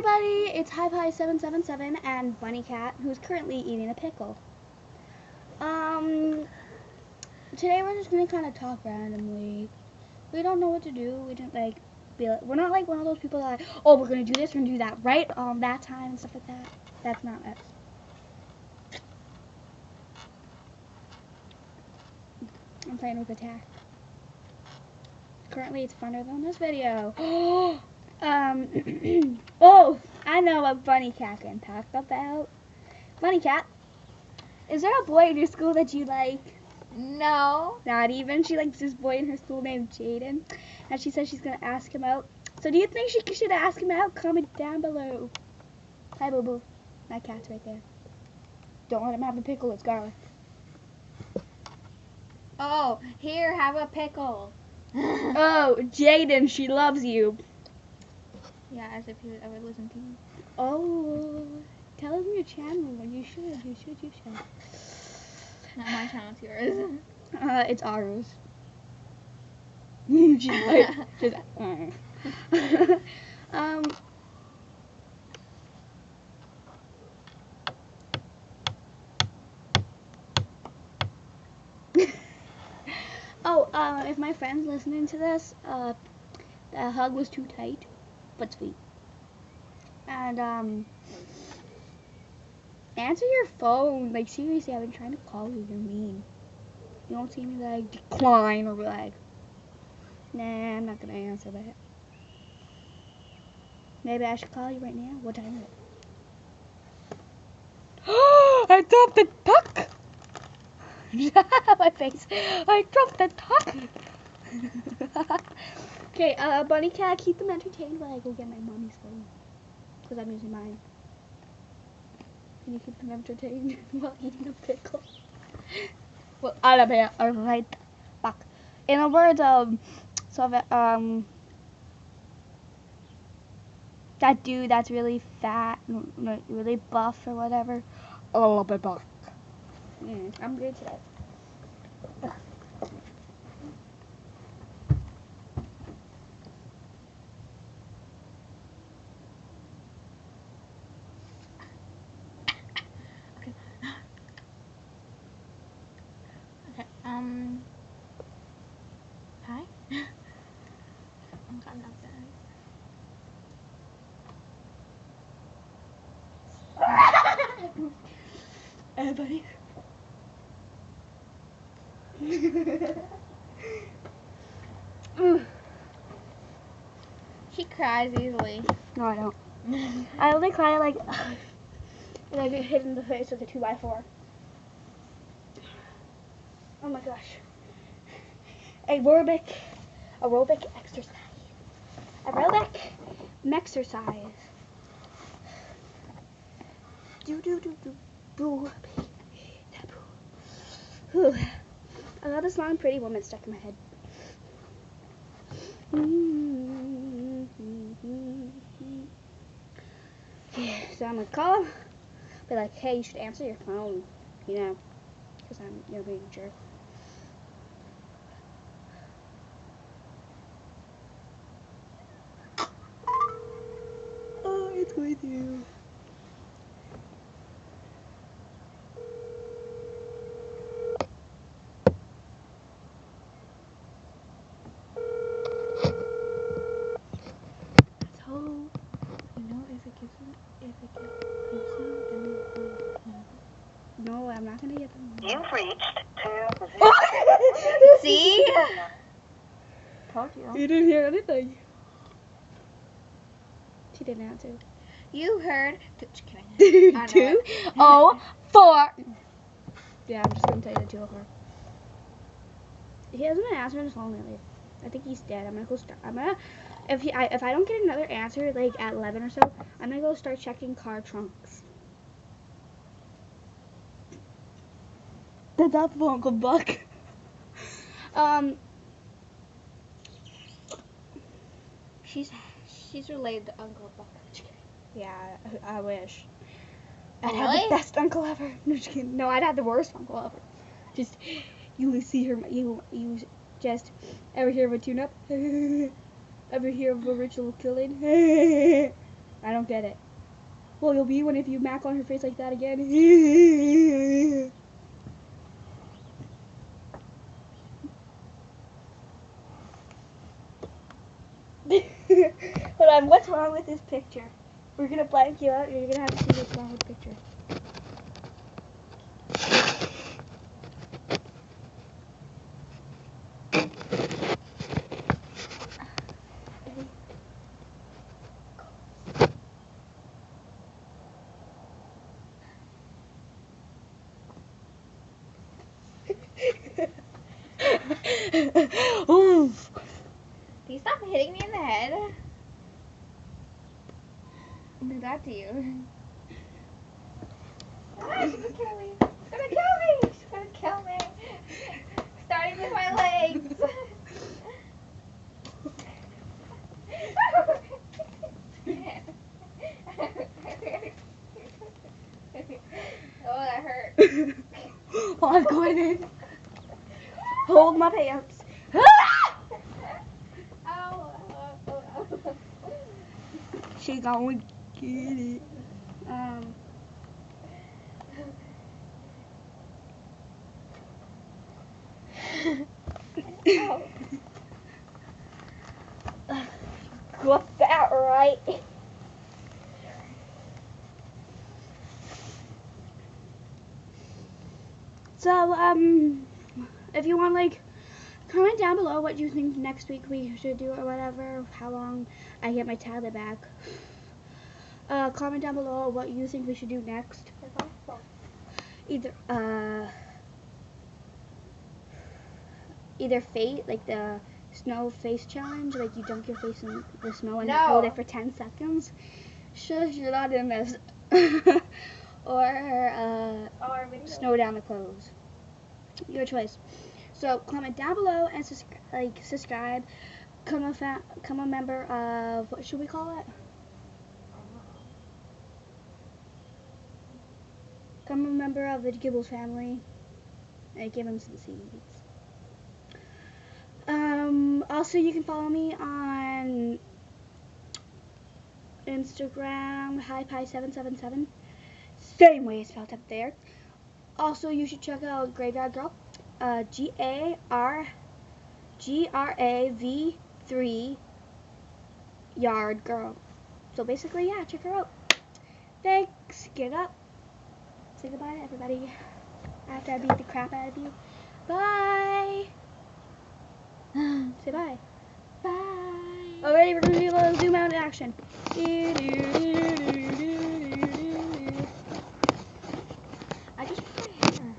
everybody, it's hipie777 and Bunny Cat, who's currently eating a pickle. Today we're just gonna kind of talk randomly. We don't know what to do. We didn't we're not like one of those people that like, oh, we're gonna do this, we're gonna do that right that time and stuff like that. That's not us. I'm playing with attack. Currently, it's funner than this video. Oh, I know what Bunny Cat can talk about. Bunny Cat, is there a boy in your school that you like? No. Not even. She likes this boy in her school named Jaden, and she says she's gonna ask him out. So do you think she should ask him out? Comment down below. Hi, Boo Boo. My cat's right there. Don't let him have a pickle. It's garlic. Oh, here, have a pickle. Oh, Jaden, she loves you. Yeah, as if he would ever listen to you. Oh, tell him your channel. You should. You should. Not my channel, it's yours. It's ours. She's like, if my friend's listening to this, the hug was too tight, but sweet. And, answer your phone. Like, seriously, I've been trying to call you. You're mean. You don't see me, like, decline or, like, nah, I'm not gonna answer that. Maybe I should call you right now. What time is it? I dropped the tuck! My face. I dropped the tuck! Okay, Bunny Cat, keep them entertained while I go get my mommy's phone. Because I'm using mine. Can you keep them entertained while eating a pickle? Well, I'll be right back. In a word, that dude that's really fat, really buff or whatever, I'll be back. I'm good today. Hi? I'm kind of done. Everybody. She cries easily. No, I don't. I only cry like when I get hit in the face with a 2x4. Oh my gosh. Aerobic exercise. Aerobic exercise. Boo. Whew. I got this long pretty woman stuck in my head. Yeah, so I'm gonna call him, be like, hey, you should answer your phone, you know, because you're being a jerk. Oh, it's with you. No, I'm not gonna get them. You've reached 2 See? Told you. You didn't hear anything. She didn't answer. You heard. 2, 0, 4. Yeah, I'm just gonna tell you the 204. He hasn't been answering his phone lately. I think he's dead. I'm gonna go start. If I don't get another answer like at 11 or so, I'm gonna go start checking car trunks. That's up for Uncle Buck. She's related to Uncle Buck. Yeah, I wish. Oh, I'd have really? the best uncle ever. No, just kidding. No, I'd have the worst uncle ever. Just, you see her, you just, ever hear of a tune-up? Ever hear of a ritual killing? I don't don't get it. Well, you'll be one if you mac on her face like that again. Hold on, what's wrong with this picture? We're gonna blank you out. You're gonna have to see what's wrong with the picture. Oof. Do you stop hitting me in the head? I'll do that to you. Ah, she's gonna kill me. She's gonna kill me. She's gonna kill me. Starting with my legs. Oh, that hurt. Oh, I'm going in. Hold my pants. Ow. Ow. She gonna get it. Ow. Got that right. So, if you want, like, comment down below what you think next week we should do or whatever, how long I get my tablet back. Comment down below what you think we should do next. Either fate, like the snow face challenge, like you dunk your face in the snow and No. hold it for 10 seconds. Shush, you're not in this. Or snow down the clothes. Your choice. So comment down below and subscribe. Come a member of, what should we call it? Become a member of the Gibbles family and give him some seeds. Also, you can follow me on Instagram, hipie777. Same way it's spelled up there. Also, you should check out Graveyard Girl, GRAV3 Yard Girl. So basically, yeah, check her out. Thanks. Get up. Say goodbye to everybody after I beat the crap out of you. Bye. Say bye. Bye. Alrighty, we're gonna do a little zoom out action. I just put my hair.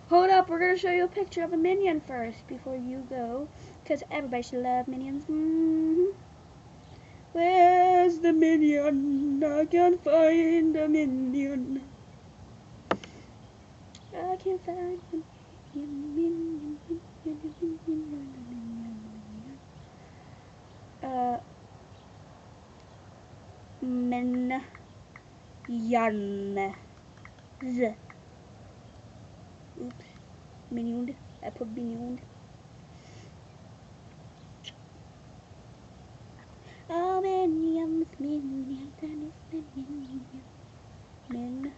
Hold up, we're gonna show you a picture of a minion first before you go, because everybody should love minions. Where's the minion? I can't find a minion. I can't find a minion. Minion. Oops. Minion. I put minion. Oh, minions, minions, and it's the minions. Minions.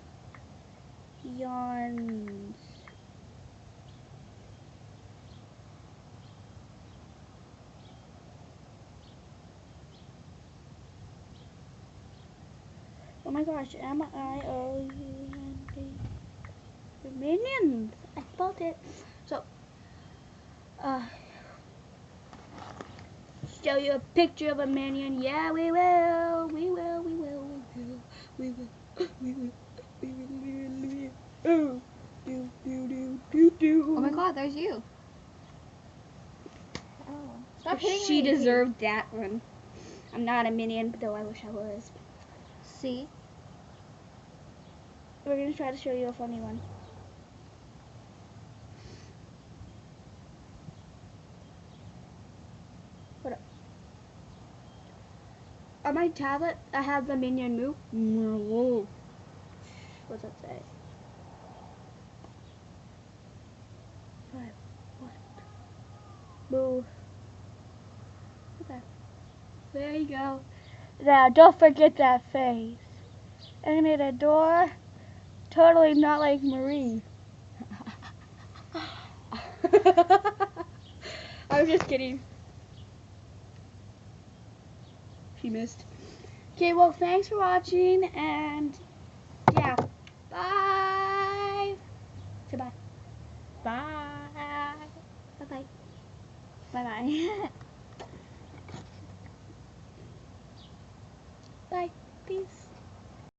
Oh my gosh, M-I-O-U-N-D. Minions. I spelled it. So, show you a picture of a minion. Yeah, we will. We will. We will. We will. We will. We will. We will. We will. Oh. Do do do do do. Oh my god, there's you. Oh. Stop hitting She me. deserved that one. I'm not a minion, though I wish I was. See? We're gonna try to show you a funny one. Hold up. On my tablet, I have the minion moo. What's that say? 5. What? Boo. Okay. There you go. Now, don't forget that face. And at a door, totally not like Marie. I was just kidding. She missed. Okay, well, thanks for watching, and yeah, bye. Say bye. Bye. Bye-bye. Bye-bye.